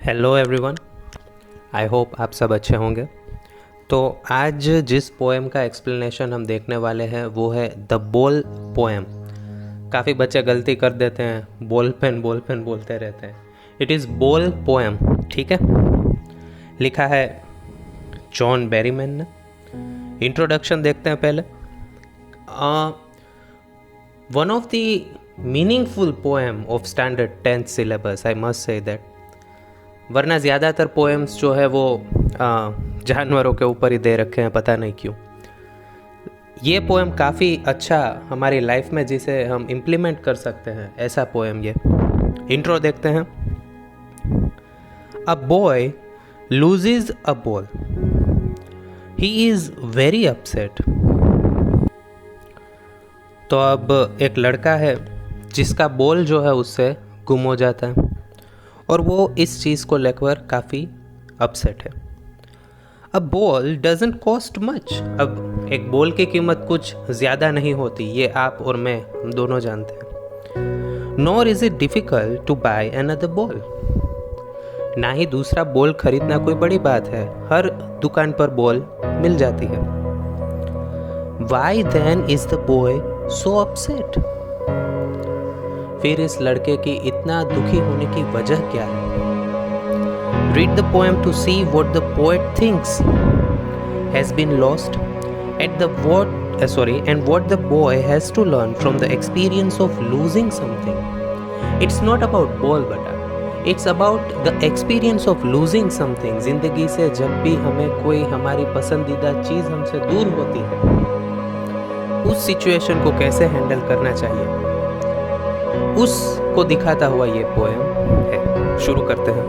Hello everyone, I hope आप सब अच्छे होंगे। तो आज जिस पोएम का एक्सप्लेनेशन हम देखने वाले हैं वो है द बोल पोएम। काफ़ी बच्चे गलती कर देते हैं, बॉल पेन बोलते रहते हैं। इट इज़ बोल पोएम, ठीक है। लिखा है जॉन बेरीमैन ने। इंट्रोडक्शन देखते हैं पहले। One of the meaningful poem of standard 10th syllabus, I must say that. वरना ज़्यादातर पोएम्स जो है वो जानवरों के ऊपर ही दे रखे हैं, पता नहीं क्यों। ये पोएम काफ़ी अच्छा हमारी लाइफ में जिसे हम इम्प्लीमेंट कर सकते हैं, ऐसा पोएम ये। इंट्रो देखते हैं। A boy loses a ball, he is very upset. तो अब एक लड़का है जिसका बॉल जो है उससे गुम हो जाता है और वो इस चीज़ को लेकर काफ़ी अपसेट है। A ball doesn't cost much. अब एक बॉल की कीमत कुछ ज़्यादा नहीं होती, ये आप और मैं हम दोनों जानते हैं। Nor is it difficult to buy another ball. ना ही दूसरा बॉल खरीदना कोई बड़ी बात है, हर दुकान पर बॉल मिल जाती है। Why then is the boy so upset. फिर इस लड़के की इतना दुखी होने की वजह क्या है? Read the poem to see what the poet thinks has been lost and what the boy has to learn from the experience of losing something. It's not about ball beta. It's about the experience of losing something. जिंदगी से जब भी हमें कोई हमारी पसंदीदा चीज़ हमसे दूर होती है, उस सिचुएशन को कैसे हैंडल करना चाहिए, उसको दिखाता हुआ ये पोएम है। शुरू करते हैं।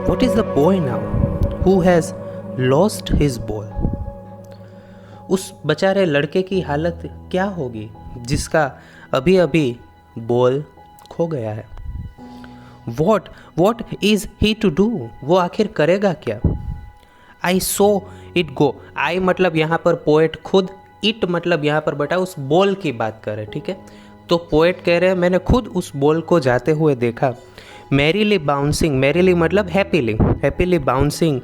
What is the boy now who has lost his ball? उस बेचारे लड़के की हालत क्या होगी जिसका अभी अभी बॉल खो गया है? What is he to do? वो आखिर करेगा क्या? I saw it go. I मतलब यहाँ पर पोएट खुद, इट मतलब यहाँ पर बेटा उस बॉल की बात करे, ठीक है। तो पोएट कह रहे हैं मैंने खुद उस बॉल को जाते हुए देखा। मैरीली बाउंसिंग, मैरीली मतलब happily bouncing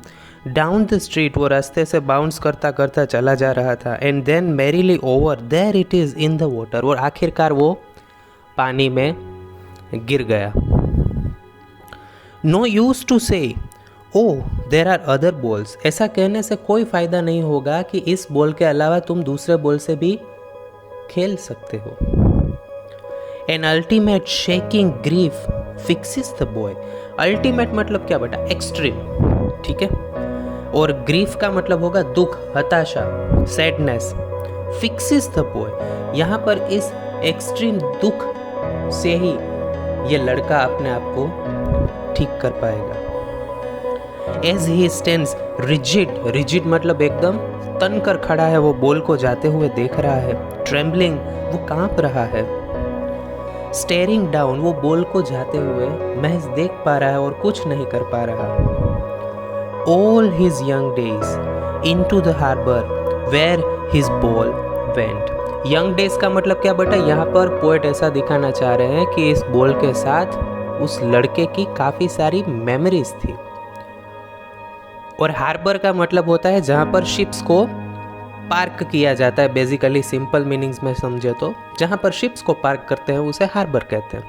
down the street, वो रास्ते से बाउंस करता करता चला जा रहा था। And then merrily over there it is in the water, और आखिरकार वो पानी में गिर गया। नो यूज टू से ओ देर आर अदर बॉल्स, ऐसा कहने से कोई फ़ायदा नहीं होगा कि इस बॉल के अलावा तुम दूसरे बॉल से भी खेल सकते हो। An ultimate shaking grief fixes the boy. Ultimate मतलब क्या बेटा? एक्सट्रीम, ठीक है। और ग्रीफ का मतलब होगा दुख, हताशा, सैडनेस। फिक्सिस द बॉय, यहाँ पर इस एक्सट्रीम दुख से ही ये लड़का अपने आप को ठीक कर पाएगा। एज ही स्टैंड्स रिजिड मतलब एकदम तन कर खड़ा है, वो बॉल को जाते हुए देख रहा है। ट्रेम्बलिंग, वो कांप रहा है। स्टेरिंग डाउन, वो बॉल को जाते हुए महज देख पा रहा है और कुछ नहीं कर पा रहा। All his young days into the harbour where his ball went. Young days का मतलब क्या बेटा? यहाँ पर पोएट ऐसा दिखाना चाह रहे हैं कि इस बॉल के साथ उस लड़के की काफ़ी सारी मेमोरीज थी। और हार्बर का मतलब होता है जहाँ पर शिप्स को पार्क किया जाता है। बेसिकली सिंपल मीनिंग्स में समझे तो जहाँ पर शिप्स को पार्क करते हैं उसे हार्बर कहते हैं।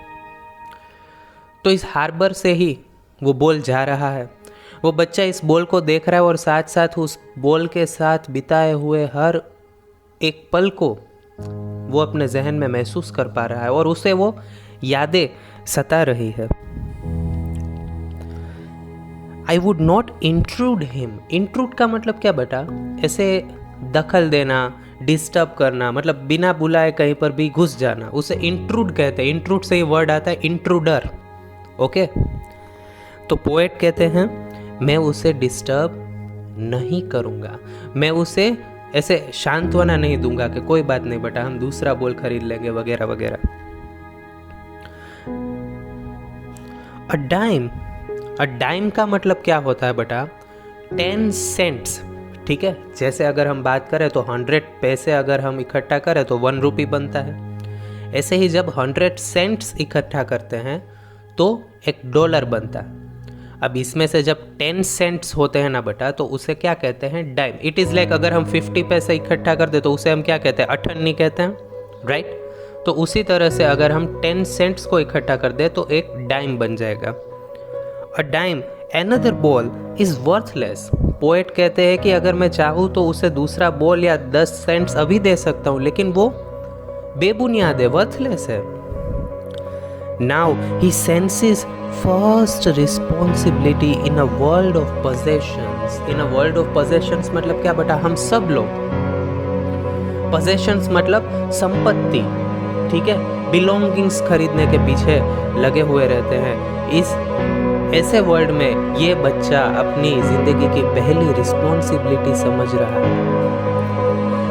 तो इस हार्बर से ही वो बॉल जा रहा है। वो बच्चा इस बॉल को देख रहा है और साथ साथ उस बॉल के साथ बिताए हुए हर एक पल को वो अपने जहन में महसूस कर पा रहा है और उसे वो यादें सता रही है। I would not intrude him. Intrude का मतलब क्या बेटा? ऐसे दखल देना, डिस्टर्ब करना, मतलब बिना बुलाए कहीं पर भी घुस जाना, उसे इंट्रूड कहते हैं। इंट्रूड से ही वर्ड आता है इंट्रूडर, ओके। तो पोएट कहते हैं मैं उसे डिस्टर्ब नहीं करूँगा, मैं उसे ऐसे सांत्वना नहीं दूंगा कि कोई बात नहीं बेटा हम दूसरा बॉल खरीद लेंगे वगैरह वगैरह। अ डाइम का मतलब क्या होता है बेटा? 10 सेंट्स, ठीक है। जैसे अगर हम बात करें तो 100 पैसे अगर हम इकट्ठा करें तो 1 रुपये बनता है। ऐसे ही जब 100 सेंट्स इकट्ठा करते हैं तो $1 बनता है। अब इसमें से जब 10 सेंट्स होते हैं ना बेटा, तो उसे क्या कहते हैं? डाइम। इट इज़ लाइक अगर हम 50 पैसे इकट्ठा कर दे तो उसे हम क्या कहते हैं? अठन्नी कहते हैं, राइट? तो उसी तरह से अगर हम 10 सेंट्स को इकट्ठा कर दे तो एक डाइम बन जाएगा। A dime another ball is worthless। Poet कहते हैं कि अगर मैं चाहूँ तो उसे दूसरा बॉल या 10 सेंट्स अभी दे सकता हूँ, लेकिन वो बेबुनियाद है, वर्थलेस है। Now he senses first responsibility in a world of possessions। In a world of possessions मतलब क्या बेटा? हम सब लोग, possessions मतलब संपत्ति, ठीक है, बिलोंगिंग्स खरीदने के पीछे लगे हुए रहते हैं। इस ऐसे वर्ल्ड में ये बच्चा अपनी जिंदगी की पहली रिस्पॉन्सिबिलिटी समझ रहा है।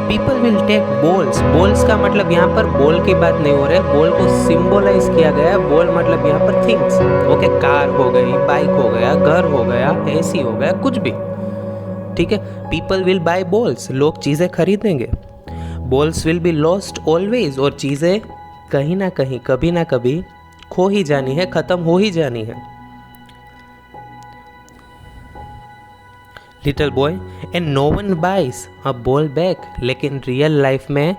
People will take balls. Balls का मतलब यहाँ पर बॉल की बात नहीं हो रही है, बॉल को सिंबलाइज किया गया है। बॉल मतलब यहाँ पर थिंग्स, ओके, कार हो गई, बाइक हो गया, घर हो गया, एसी हो गया, कुछ भी, ठीक है। पीपल विल बाय बॉल्स, लोग चीज़ें खरीदेंगे। Balls will be lost always, और चीज़ें कहीं ना कहीं, कभी ना कभी खो ही जानी है, ख़त्म हो ही जानी है। Little boy and no one buys a ball back. लेकिन रियल लाइफ में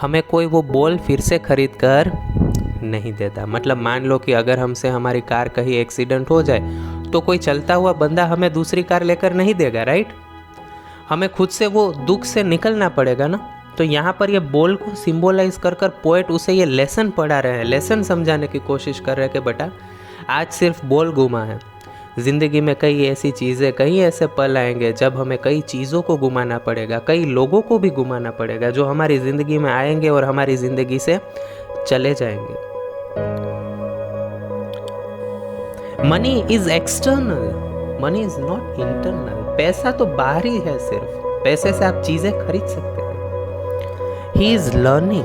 हमें कोई वो बॉल फिर से खरीद कर नहीं देता। मतलब मान लो कि अगर हमसे हमारी कार कहीं एक्सीडेंट हो जाए तो कोई चलता हुआ बंदा हमें दूसरी कार लेकर नहीं देगा, राइट? हमें खुद से वो दुख से निकलना पड़ेगा ना। तो यहाँ पर ये बॉल को सिंबलाइज कर कर पोएट उसे ये लेसन पढ़ा रहे हैं, लेसन समझाने की कोशिश कर रहे हैं कि बेटा आज सिर्फ बॉल गुमा है, ज़िंदगी में कई ऐसी चीज़ें, कई ऐसे पल आएंगे जब हमें कई चीज़ों को गुमाना पड़ेगा, कई लोगों को भी गुमाना पड़ेगा जो हमारी ज़िंदगी में आएंगे और हमारी ज़िंदगी से चले जाएंगे। Money is external, money is not internal. पैसा तो बाहरी है, सिर्फ पैसे से आप चीज़ें खरीद सकते हैं। He is learning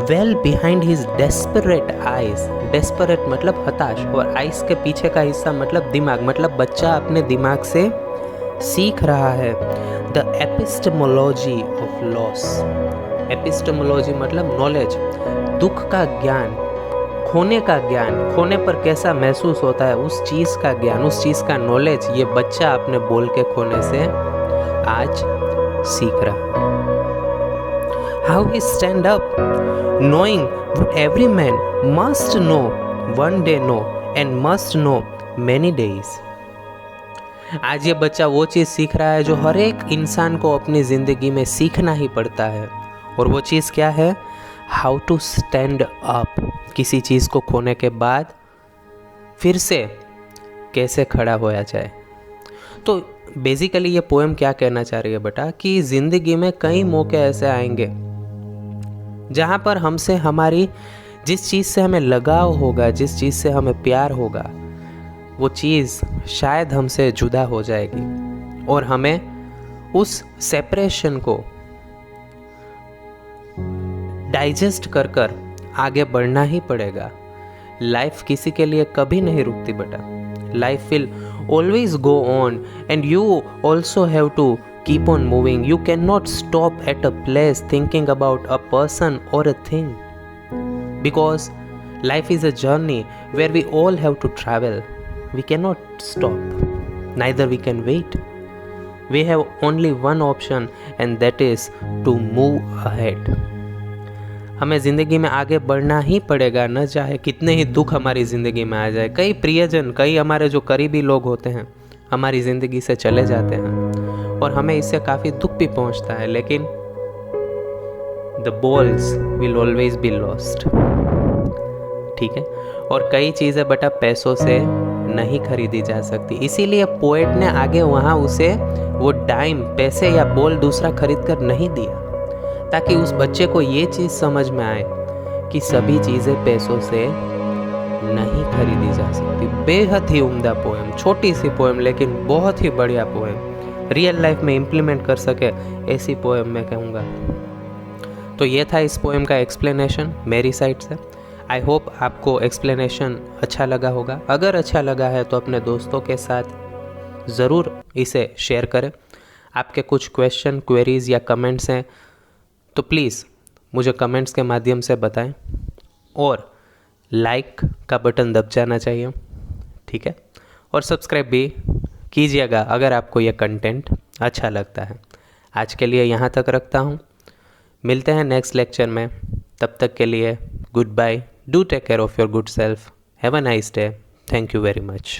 well behind his desperate eyes. Desperate मतलब हताश, और आइज के पीछे का हिस्सा मतलब दिमाग, मतलब बच्चा अपने दिमाग से सीख रहा है। The epistemology of loss. Epistemology मतलब नॉलेज, दुख का ज्ञान, खोने का ज्ञान, खोने पर कैसा महसूस होता है उस चीज़ का ज्ञान, उस चीज़ का नॉलेज ये बच्चा अपने बोल के खोने से आज सीख रहा है। How he stand up, knowing what every man must know one day know and must know many days। आज ये बच्चा वो चीज़ सीख रहा है जो हर एक इंसान को अपनी ज़िंदगी में सीखना ही पड़ता है, और वो चीज़ क्या है? How to stand up। किसी चीज़ को खोने के बाद फिर से कैसे खड़ा होया जाए। तो बेसिकली ये पोएम क्या कहना चाह रही है बेटा कि ज़िंदगी में कई मौके ऐसे आएंगे जहाँ पर हमसे, हमारी जिस चीज़ से हमें लगाव होगा, जिस चीज़ से हमें प्यार होगा, वो चीज़ शायद हमसे जुदा हो जाएगी और हमें उस सेपरेशन को डाइजेस्ट कर कर आगे बढ़ना ही पड़ेगा। लाइफ किसी के लिए कभी नहीं रुकती बेटा। Life will always go on and you also have to keep on moving. You cannot stop at a place thinking about a person or a thing, because life is a journey where we all have to travel. We cannot stop, neither we can wait. We have only one option and that is to move ahead. हमें ज़िंदगी में आगे बढ़ना ही पड़ेगा, न चाहे कितने ही दुख हमारी ज़िंदगी में आ जाए। कई प्रियजन, कई हमारे जो करीबी लोग होते हैं हमारी ज़िंदगी से चले जाते हैं और हमें इससे काफ़ी दुख भी पहुंचता है, लेकिन the balls will always be lost, ठीक है। और कई चीज़ें बेटा पैसों से नहीं खरीदी जा सकती, इसीलिए पोएट ने आगे वहाँ उसे वो डाइम, पैसे या बॉल दूसरा खरीद कर नहीं दिया, ताकि उस बच्चे को ये चीज़ समझ में आए कि सभी चीज़ें पैसों से नहीं खरीदी जा सकती। बेहद ही उम्दा पोएम, छोटी सी पोएम लेकिन बहुत ही बढ़िया पोएम। रियल लाइफ में इम्प्लीमेंट कर सके ऐसी पोएम मैं कहूँगा। तो ये था इस पोएम का एक्सप्लेनेशन मेरी साइड से। आई होप आपको एक्सप्लेनेशन अच्छा लगा होगा। अगर अच्छा लगा है तो अपने दोस्तों के साथ ज़रूर इसे शेयर करें। आपके कुछ क्वेश्चन, क्वेरीज़ या कमेंट्स हैं तो प्लीज़ मुझे कमेंट्स के माध्यम से बताएं। और लाइक का बटन दब जाना चाहिए, ठीक है। और सब्सक्राइब भी कीजिएगा अगर आपको यह कंटेंट अच्छा लगता है। आज के लिए यहाँ तक रखता हूँ, मिलते हैं नेक्स्ट लेक्चर में। तब तक के लिए goodbye, do take care of your good self, have a nice day, thank you very much.